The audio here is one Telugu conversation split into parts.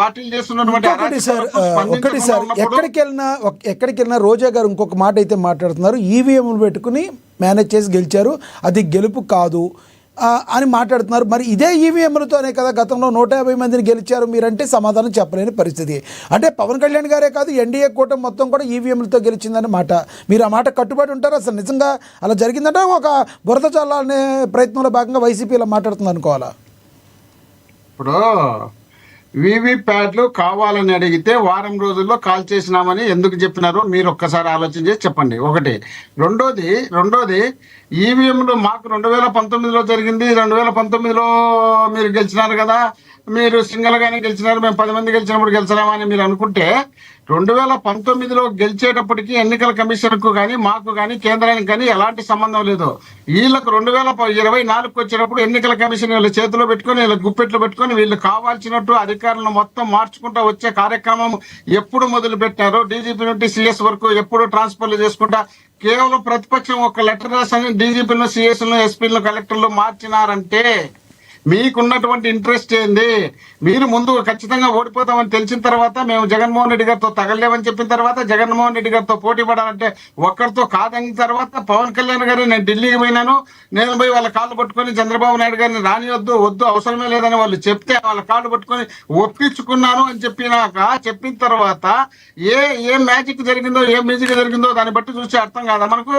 పార్టీలు చేస్తున్నటువంటి ఒకటి సార్ ఎక్కడికి వెళ్ళినా రోజా గారు ఇంకొక మాట అయితే మాట్లాడుతున్నారు, ఈవీఎంలు పెట్టుకుని మేనేజ్ చేసి గెలిచారు, అది గెలుపు కాదు అని మాట్లాడుతున్నారు. మరి ఇదే ఈవీఎంలతోనే కదా గతంలో 150 మందిని గెలిచారు మీరంటే సమాధానం చెప్పలేని పరిస్థితి. అంటే పవన్ కళ్యాణ్ గారే కాదు, ఎన్డీఏ కూటమి మొత్తం కూడా ఈవీఎంలతో గెలిచిందనే మాట. మీరు ఆ మాట కట్టుబడి ఉంటారు? అసలు నిజంగా అలా జరిగిందంటే ఒక బురద చల్లాలనే ప్రయత్నంలో భాగంగా వైసీపీ ఇలా మాట్లాడుతుంది అనుకోవాలా? ఇప్పుడు వీవీప్యాట్లు కావాలని అడిగితే వారం రోజుల్లో కాల్ చేసినామని ఎందుకు చెప్పినారో మీరు ఒక్కసారి ఆలోచన చేసి చెప్పండి. ఒకటి. రెండోది ఈవీఎంలు మాకు 2019లో జరిగింది, 2019లో మీరు గెలిచినారు కదా, మీరు సింగల్గానే గెలిచినారు, మేము 10 మంది గెలిచినప్పుడు గెలిచినామని మీరు అనుకుంటే 2019లో గెలిచేటప్పటికి ఎన్నికల కమిషన్కు కానీ మాకు కానీ కేంద్రానికి కానీ ఎలాంటి సంబంధం లేదు. వీళ్ళకు 2024కు వచ్చేటప్పుడు ఎన్నికల కమిషన్ వీళ్ళ చేతిలో పెట్టుకొని వీళ్ళ గుప్పెట్లో పెట్టుకొని వీళ్ళు కావాల్సినట్టు అధికారులను మొత్తం మార్చుకుంటూ వచ్చే కార్యక్రమం ఎప్పుడు మొదలు పెట్టారో, డీజీపీ నుండి సిఎస్ వరకు ఎప్పుడు ట్రాన్స్ఫర్లు చేసుకుంటా కేవలం ప్రతిపక్షం ఒక లెటర్ రాసని డీజీపీలను, సిఎస్లను, ఎస్పీలను, కలెక్టర్లు మార్చినారంటే మీకున్నటువంటి ఇంట్రెస్ట్ ఏంది? మీరు ముందు ఖచ్చితంగా ఓడిపోతామని తెలిసిన తర్వాత మేము జగన్మోహన్ రెడ్డి గారితో తగలేమని చెప్పిన తర్వాత జగన్మోహన్ రెడ్డి గారితో పోటీ పడాలంటే ఒక్కరితో కాదని తర్వాత పవన్ కళ్యాణ్ గారు నేను ఢిల్లీకి పోయినాను, నేను పోయి వాళ్ళ కాళ్ళు పట్టుకొని చంద్రబాబు నాయుడు గారిని రానివద్దు, వద్దు, అవసరమే లేదని వాళ్ళు చెప్తే వాళ్ళ కాళ్ళు పట్టుకొని ఒప్పించుకున్నాను అని చెప్పిన తర్వాత ఏం మ్యాజిక్ జరిగిందో, ఏం మ్యూజిక్ జరిగిందో దాన్ని బట్టి చూసి అర్థం కాదా మనకు?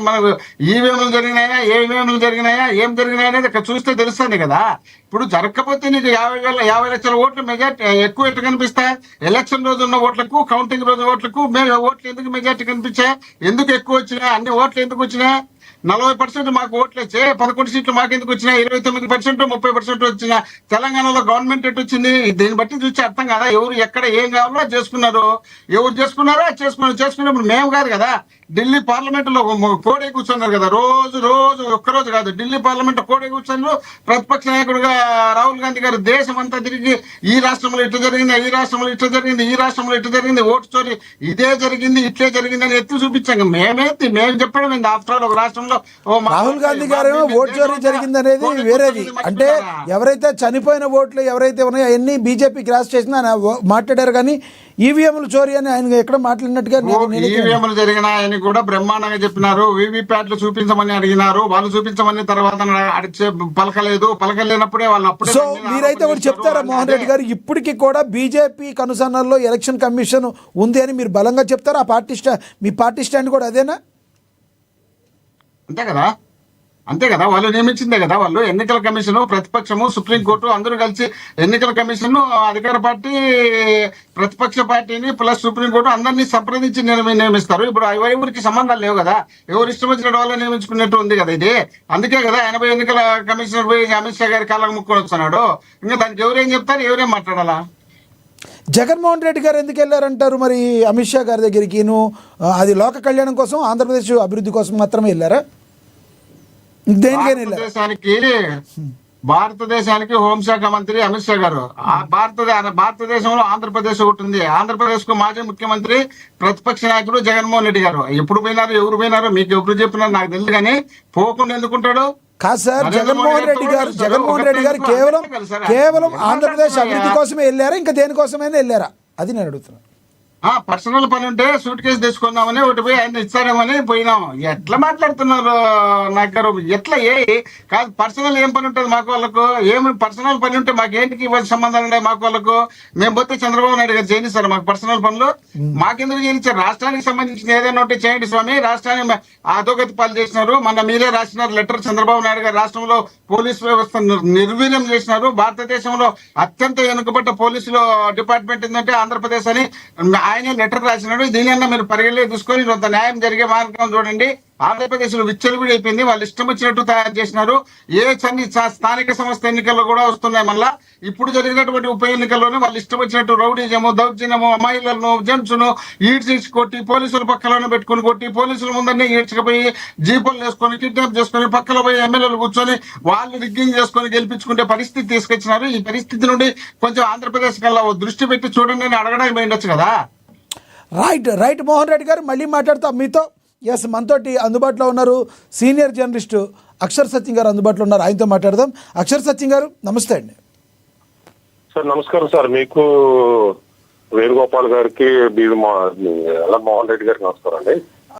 మనకు ఈవీఎంలు జరిగినాయా, ఏమేమి జరిగినాయా, ఏం జరిగినాయా అనేది ఇక్కడ చూస్తే తెలుస్తుంది కదా. ఇప్పుడు జరగకపోతే నీకు 50 లక్షల ఓట్లు మెజార్టీ ఎక్కువ ఎట్లా కనిపిస్తాయి? ఎలక్షన్ రోజు ఉన్న ఓట్లకు, కౌంటింగ్ రోజు ఓట్లకు ఓట్లు ఎందుకు మెజార్టీ కనిపించాయి? ఎందుకు ఎక్కువ వచ్చినాయి? అన్ని ఓట్లు ఎందుకు వచ్చినాయి? 40% మాకు ఓట్లు వచ్చాయి, 11 సీట్లు మాకు ఎందుకు వచ్చినాయి? 29%, 30% వచ్చిన తెలంగాణలో గవర్నమెంట్ ఎటు వచ్చింది? దీన్ని బట్టి చూసి అర్థం కదా. ఎవరు ఎక్కడ ఏం కావాలో చేసుకున్నారు, ఎవరు చేసుకున్నారో చేసుకున్నప్పుడు మేము కాదు కదా. ఢిల్లీ పార్లమెంట్ లో కోడే కూర్చున్నారు కదా, రోజు ఒక్కరోజు కాదు, ఢిల్లీ పార్లమెంట్ కోడే కూర్చున్నారు. ప్రతిపక్ష నాయకుడుగా రాహుల్ గాంధీ గారు దేశం అంతా తిరిగి ఈ రాష్ట్రంలో ఇట్లా జరిగింది, ఈ రాష్ట్రంలో ఇట్లా జరిగింది, ఈ రాష్ట్రంలో ఇట్లా జరిగింది, ఓటు చోరీ ఇదే జరిగింది, ఇట్లే జరిగింది అని ఎత్తి చూపించాం. మేము చెప్పడం ఏంది? ఆఫ్టర్ ఆల్ ఒక రాష్ట్రంలో రాహుల్ గాంధీ గారు ఓటు చోరీ జరిగింది అనేది వేరేది. అంటే ఎవరైతే చనిపోయిన ఓట్లు ఎవరైతే ఉన్నాయో అవన్నీ బీజేపీ క్రాస్ చేసింది ఆయన మాట్లాడారు, కానీ ఈవీఎంలు చోరీ అని ఆయన ఎక్కడ మాట్లాడినట్టుగా ఈవీఎంలు జరిగినాయని కూడా బ్రహ్మాండంగా చెప్పినారు. వీవీప్యాట్లు చూపించమని అడిగినారు, వాళ్ళు చూపించమని తర్వాత పలకలేనప్పుడే వాళ్ళు అప్పుడే. సో మీరైతే ఒకటి చెప్తారా మోహన్ రెడ్డి గారు, ఇప్పటికీ కూడా బీజేపీ కనుసన్నల్లో ఎలక్షన్ కమిషన్ ఉంది అని మీరు బలంగా చెప్తారా? మీ పార్టీ స్టాండ్ కూడా అదేనా? అంతే కదా, వాళ్ళు నియమించిందే కదా. వాళ్ళు ఎన్నికల కమిషన్, ప్రతిపక్షము, సుప్రీంకోర్టు అందరూ కలిసి ఎన్నికల కమిషన్, అధికార పార్టీ, ప్రతిపక్ష పార్టీని ప్లస్ సుప్రీంకోర్టు అందరినీ సంప్రదించి నియమిస్తారు. ఇప్పుడు ఎవరికి సంబంధాలు లేవు కదా, ఎవరు ఇష్టం వచ్చిన వాళ్ళు నియమించుకున్నట్టు ఉంది కదా ఇది. అందుకే కదా 80 ఎన్నికల కమిషనర్ పోయి అమిత్ షా గారి కాళ్ళకు ముక్కొని వస్తున్నాడు. ఇంకా దానికి ఎవరేం చెప్తారు, ఎవరేం మాట్లాడాలా? జగన్మోహన్ రెడ్డి గారు ఎందుకు వెళ్ళారంటారు మరి అమిత్ షా గారి దగ్గరికి? అది లోక కళ్యాణం కోసం, ఆంధ్రప్రదేశ్ అభివృద్ధి కోసం మాత్రమే వెళ్ళారా? భారతదేశానికి హోంశాఖ మంత్రి అమిత్ షా గారు. భారతదేశంలో ఆంధ్రప్రదేశ్ ఒకటి ఉంది. ఆంధ్రప్రదేశ్ కు మాజీ ముఖ్యమంత్రి ప్రతిపక్ష నాయకుడు జగన్మోహన్ రెడ్డి గారు. ఎప్పుడు పోయినారు, ఎవరు పోయినారు, మీకు ఎప్పుడు చెప్పినారు నాకు తెలియదు, కానీ పోకుండా ఎందుకుంటాడు? కాదు సార్, జగన్మోహన్ రెడ్డి గారు కేవలం ఆంధ్రప్రదేశ్ అభివృద్ధి కోసమే వెళ్ళారా, ఇంకా దేనికోసమైనా వెళ్ళారా? అది నేను అడుగుతున్నాను. పర్సనల్ పని ఉంటే సూట్ కేసు తెచ్చుకుందామని ఒకటి పోయి ఆయన ఇచ్చారేమని పోయినాం. ఎట్లా మాట్లాడుతున్నారు నాకు గారు? ఎట్లా కాదు, పర్సనల్ ఏం పని ఉంటుంది మాకు వాళ్ళకు? ఏమి పర్సనల్ పని ఉంటే మాకేంటికి ఇవ్వాలి సంబంధాలు ఉన్నాయి మాకు వాళ్ళకు? మేము పోతే చంద్రబాబు నాయుడు గారు చేయిస్తారు మాకు పర్సనల్ పనులు? మాకెందుకు చేయించారు? రాష్ట్రానికి సంబంధించిన ఏదైనా ఉంటే చేయండి స్వామి. రాష్ట్రాన్ని అధోగతి పాలు చేసినారు. మొన్న మీరే రాసినారు లెటర్, చంద్రబాబు నాయుడు గారు రాష్ట్రంలో పోలీస్ వ్యవస్థ నిర్వీర్యం చేసినారు. భారతదేశంలో అత్యంత వెనుకబడ్డ పోలీసులు డిపార్ట్మెంట్ ఏంటంటే ఆంధ్రప్రదేశ్ అని ఆయన లెటర్ రాసినాడు. దీనివల్ల మీరు పరిగణలో తీసుకొని కొంత న్యాయం జరిగే మార్గం చూడండి. ఆంధ్రప్రదేశ్ లో విచ్చలవిడి అయిపోయింది, వాళ్ళు ఇష్టం వచ్చినట్టు తయారు చేసినారు. స్థానిక సంస్థ ఎన్నికల్లో కూడా వస్తున్నాయి. మళ్ళా ఇప్పుడు జరిగినటువంటి ఉప ఎన్నికల్లోనే వాళ్ళు ఇష్టం వచ్చినట్టు రౌడీజము, దౌర్జన్యము, మహిళలను, జెంట్స్ను ఈడ్చి కొట్టి, పోలీసుల పక్కలోనే పెట్టుకుని కొట్టి, పోలీసుల ముందరనే ఈడ్చుకుపోయి జీపులు వేసుకొని కిడ్నాప్ చేసుకుని పక్కలో పోయి ఎమ్మెల్యేలు కూర్చొని వాళ్ళు రిగ్గింగ్ చేసుకుని గెలిపించుకునే పరిస్థితి తీసుకొచ్చినారు. ఈ పరిస్థితి నుండి కొంచెం ఆంధ్రప్రదేశ్ కల్లా దృష్టి పెట్టి చూడండి అని అడగడానికి పోయిండొచ్చు కదా. రైట్ మోహన్ రెడ్డి గారు, మళ్ళీ మాట్లాడతాం మీతో. ఎస్, మనతోటి అందుబాటులో ఉన్నారు సీనియర్ జర్నలిస్టు అక్షర్ సత్యం గారు అందుబాటులో ఉన్నారు, ఆయనతో మాట్లాడదాం. అక్షర్ సత్యం గారు నమస్తే అండి. సార్ నమస్కారం సార్. మీకు వేణుగోపాల్ గారికి, ఎల్ల మోహన్ రెడ్డి గారికి నమస్కారం అండి.